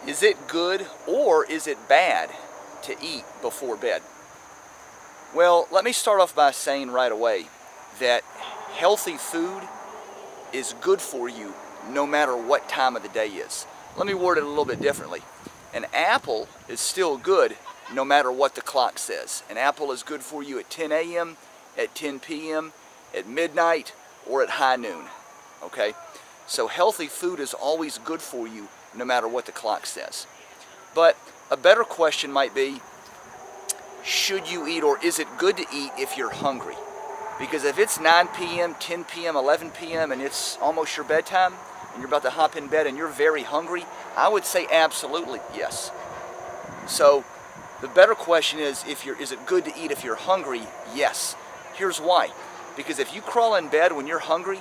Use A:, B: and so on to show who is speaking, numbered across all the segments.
A: Is it good or is it bad to eat before bed? Well, let me start off by saying right away that healthy food is good for you no matter what time of the day is. Let me word it a little bit differently. An apple is still good no matter what the clock says. An apple is good for you at 10 a.m., at 10 p.m., at midnight, or at high noon. Okay? So healthy food is always good for you no matter what the clock says. But a better question might be, should you eat, or is it good to eat if you're hungry? Because if it's 9 p.m., 10 p.m., 11 p.m., and it's almost your bedtime, and you're about to hop in bed and you're very hungry, I would say absolutely yes. So the better question is, is it good to eat if you're hungry? Yes. Here's why. Because if you crawl in bed when you're hungry,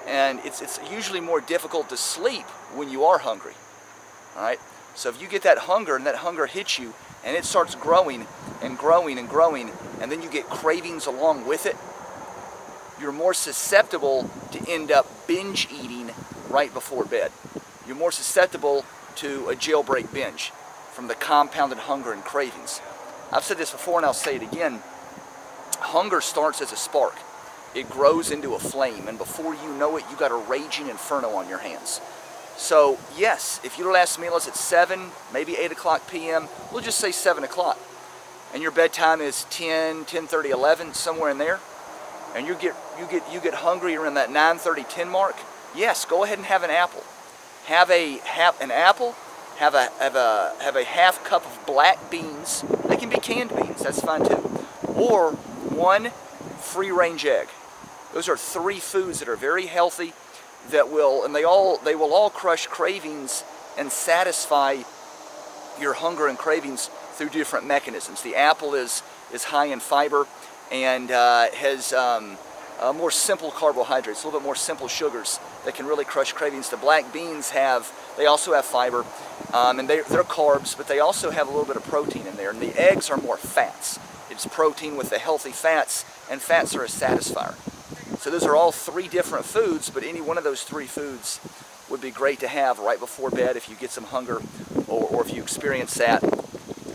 A: and it's usually more difficult to sleep when you are hungry. All right? So if you get that hunger and that hunger hits you and it starts growing and growing and growing, and then you get cravings along with it, you're more susceptible to end up binge eating right before bed. You're more susceptible to a jailbreak binge from the compounded hunger and cravings. I've said this before and I'll say it again. Hunger starts as a spark. It grows into a flame, and before you know it, you got a raging inferno on your hands. So yes, if your last meal is at 7, maybe 8 o'clock p.m., we'll just say 7 o'clock, and your bedtime is 10, 10:30, 11, somewhere in there, and you get hungry around that 9:30, 10 mark, yes, go ahead and have an apple. Have an apple. Have a half cup of black beans. They can be canned beans. That's fine too. Or one free-range egg. Those are 3 foods that are very healthy, that will all crush cravings and satisfy your hunger and cravings through different mechanisms. The apple is high in fiber and has more simple carbohydrates, a little bit more simple sugars that can really crush cravings. The black beans they also have fiber, and they're carbs, but they also have a little bit of protein in there. And the eggs are more fats. It's protein with the healthy fats, and fats are a satisfier. So those are all 3 different foods, but any one of those 3 foods would be great to have right before bed if you get some hunger, or if you experience that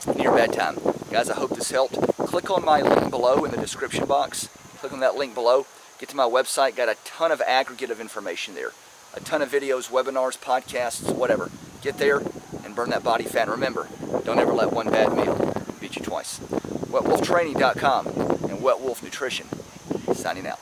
A: in your bedtime. Guys, I hope this helped. Click on my link below in the description box. Click on that link below. Get to my website. Got a ton of aggregate of information there. A ton of videos, webinars, podcasts, whatever. Get there and burn that body fat. And remember, don't ever let one bad meal beat you twice. WetWolfTraining.com and Wet Wolf Nutrition. Signing out.